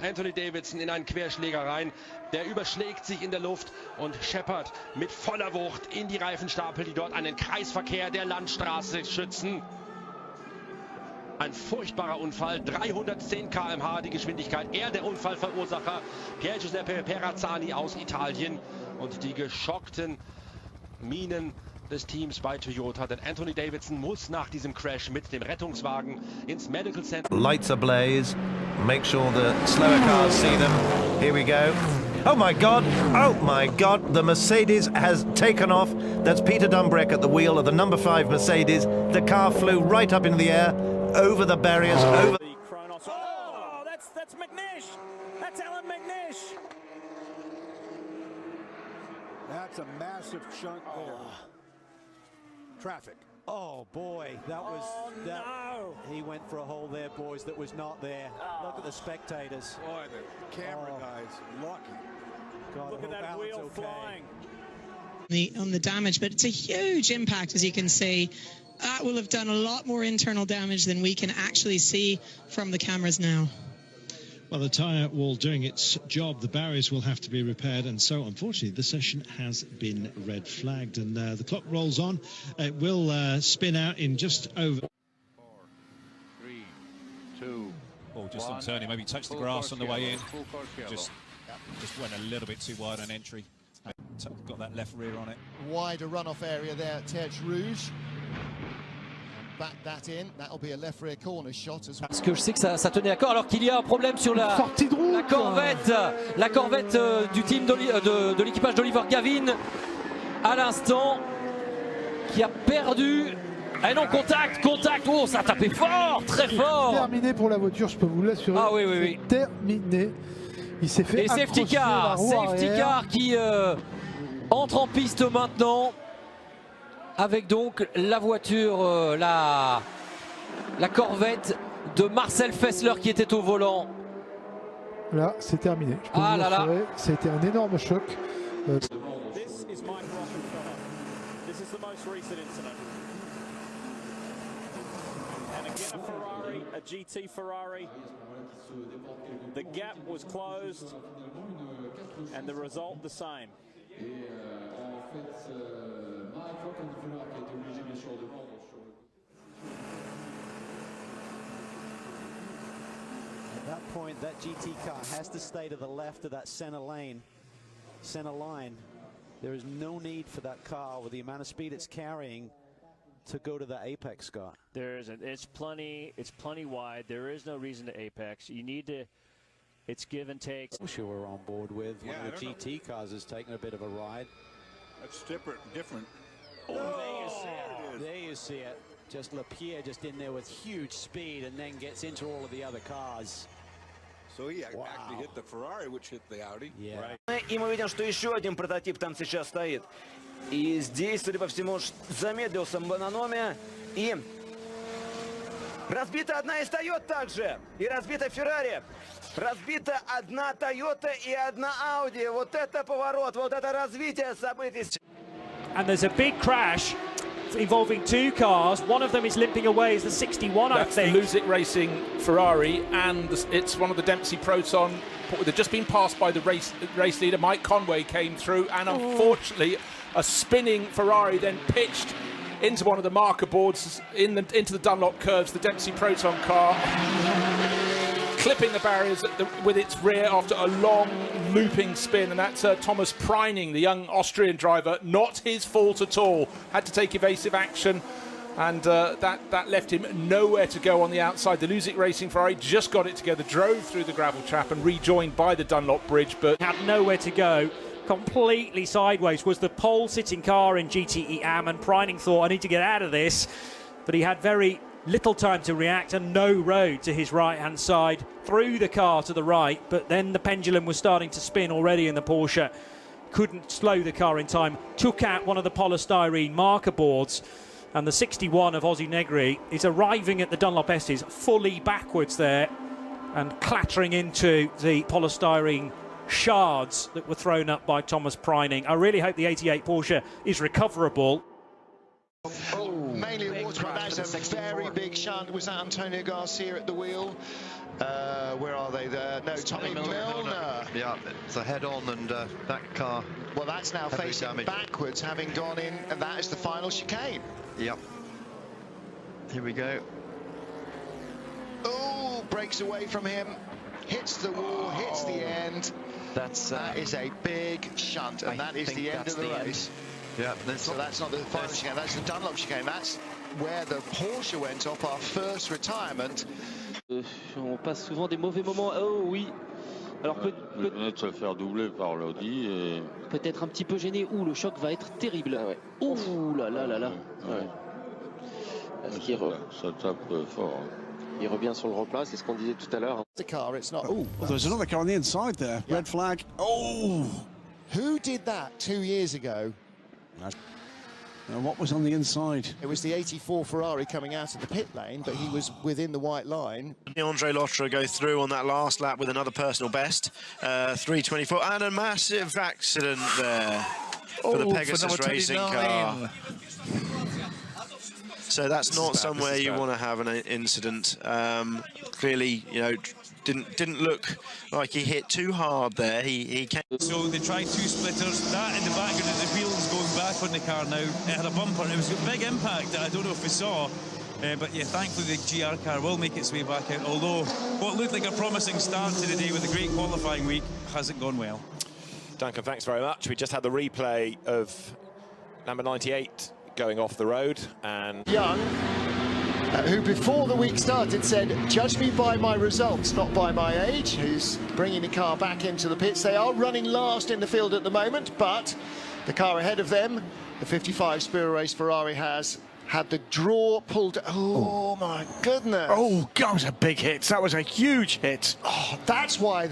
Anthony Davidson in einen Querschläger rein. Der überschlägt sich in der Luft und scheppert mit voller Wucht in die Reifenstapel, die dort einen Kreisverkehr der Landstraße schützen. Ein furchtbarer Unfall, 310 km/h die Geschwindigkeit. Er der Unfallverursacher, Pier Giuseppe Perazzani aus Italien. Und die geschockten Mienen des Teams bei Toyota, denn Anthony Davidson muss nach diesem Crash mit dem Rettungswagen ins Medical Center. Lights ablaze. Make sure the slower cars see them. Here we go. Oh my God! Oh my God! The Mercedes has taken off. That's Peter Dumbreck at the wheel of the number 5 Mercedes. The car flew right up into the air, over the barriers, over. Oh, that's McNish. That's Alan McNish. That's a massive chunk there. Traffic. Oh boy, that was no. He went for a hole there, boys, that was not there. Look at the spectators. Boy, the camera guy's lucky. God, Look at that wheel flying. On the damage, but it's a huge impact, as you can see. That will have done a lot more internal damage than we can actually see from the cameras now. Well, the tyre wall doing its job, the barriers will have to be repaired, and so unfortunately the session has been red flagged, and the clock rolls on. It will spin out in just over 4, 3, 2. Oh, just on turning, maybe touched the grass on the way in. Just went a little bit too wide on entry. Got that left rear on it. Wider runoff area there at Tertre Rouge. Back that in, that'll be a left rear corner shot as well. Parce que je sais que ça tenait à corps, alors qu'il y a un problème sur la Corvette du team de l'équipage d'Oliver Gavin à l'instant, qui a perdu. Ah non, contact, oh, ça a tapé fort, très fort. C'est terminé pour la voiture, je peux vous l'assurer. Ah oui. C'est terminé. Il s'est fait accrocher la roue arrière. Safety car qui entre en piste maintenant. Avec donc la voiture, la Corvette de Marcel Fessler qui était au volant. Là, c'est terminé. Je peux vous l'assurer, c'était un énorme choc. This is Mike Rockefeller. This is the most recent incident. And again a Ferrari, a GT Ferrari. The gap was closed and the result the same. At that point, that GT car has to stay to the left of that center line. There is no need for that car, with the amount of speed it's carrying, to go to the apex, Scott. There isn't. It's plenty wide. There is no reason to apex. You need to. It's give and take. I'm sure we're on board with one of the GT cars has taken a bit of a ride. That's different. Oh, there you see it. Just Lapierre just in there with huge speed and then gets into all of the other cars. So he actually hit the Ferrari, which hit the Audi. Yeah. И мы видим, что еще один прототип там сейчас стоит. И здесь, судя по всему, замедлился Бананоме. И разбита одна из Toyota также. И разбита Ferrari. Разбита одна Toyota и одна Audi. Вот это поворот, вот это развитие событий. And there's a big crash involving two cars. One of them is limping away. It's the 61, I think. That's the Luzic Racing Ferrari, and it's one of the Dempsey Proton. They've just been passed by the race leader. Mike Conway came through, and unfortunately, a spinning Ferrari then pitched into one of the marker boards into the Dunlop curves. The Dempsey Proton car clipping the barriers with its rear after a long looping spin, and that's Thomas Preining, the young Austrian driver. Not his fault at all. Had to take evasive action, and that left him nowhere to go on the outside. The Luzic Racing Ferrari just got it together, drove through the gravel trap and rejoined by the Dunlop bridge, but had nowhere to go. Completely sideways was the pole-sitting car in GTE Am, and Preining thought, I need to get out of this, but he had very little time to react and no road to his right-hand side, through the car to the right, but then the pendulum was starting to spin already in the Porsche. Couldn't slow the car in time, took out one of the polystyrene marker boards, and the 61 of Ozzy Negri is arriving at the Dunlop Estes fully backwards there and clattering into the polystyrene shards that were thrown up by Thomas Preining. I really hope the 88 Porsche is recoverable. Mainly a water, but that's a very big shunt. Was that Antonio Garcia at the wheel? Where are they there? No, Tommy Milner. Yeah, it's a head-on, and that car... Well, that's now facing backwards, having gone in, and that is the final chicane. Yep. Here we go. Oh, breaks away from him, hits the wall, hits the end. That is a big shunt, and that is the end of the race. Yeah, so that's not the final chicane, that's the Dunlop chicane. That's where the Porsche went off our first retirement. On passe souvent des mauvais moments. Oh oui. Alors peut-être se faire doubler par l'Audi et peut-être un petit peu gêné. Ouh, le choc va être terrible. Ouais. Ouh là là là là. Ouais. Ça tape fort. Il revient sur le replat, c'est ce qu'on disait tout à l'heure. The car, it's not. Oh, well, there's another car on the inside there. Yeah. Red flag. Oh, who did that 2 years ago? And what was on the inside? It was the 84 Ferrari coming out of the pit lane, but he was within the white line. Andre Lotterer go through on that last lap with another personal best, 3:24, and a massive accident there for the Pegasus racing car. So that's not somewhere you want to have an incident. Clearly, you know, didn't look like he hit too hard there. He came. So they tried two splitters. That in the background of the wheels going back on the car now. It had a bumper and it was a big impact that I don't know if we saw. But yeah, thankfully the GR car will make its way back out. Although what looked like a promising start to the day with a great qualifying week hasn't gone well. Duncan, thanks very much. We just had the replay of number 98 going off the road, and Young, who before the week started said, judge me by my results, not by my age, who's bringing the car back into the pits. They are running last in the field at the moment, but the car ahead of them, the 55 Spira Race Ferrari, has had the draw pulled. Oh my goodness. Oh, that was a big hit. That was a huge hit. Oh, that's why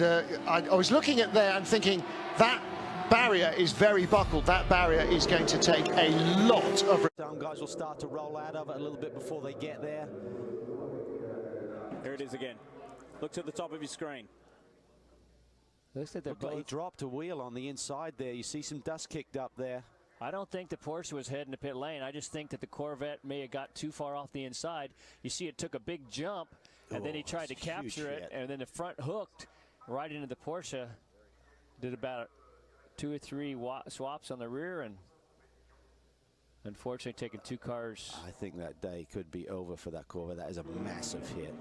I was looking at there and thinking that barrier is very buckled. That barrier is going to take a lot of... Some guys will start to roll out of it a little bit before they get there. Here it is again. Look to the top of your screen. Looks like he dropped a wheel on the inside there. You see some dust kicked up there. I don't think the Porsche was heading to pit lane. I just think that the Corvette may have got too far off the inside. You see it took a big jump, and then he tried to capture it, and then the front hooked right into the Porsche. Did about 2 or 3 swaps on the rear, and unfortunately taking 2 cars. I think that day could be over for that Corvette. That is a massive hit.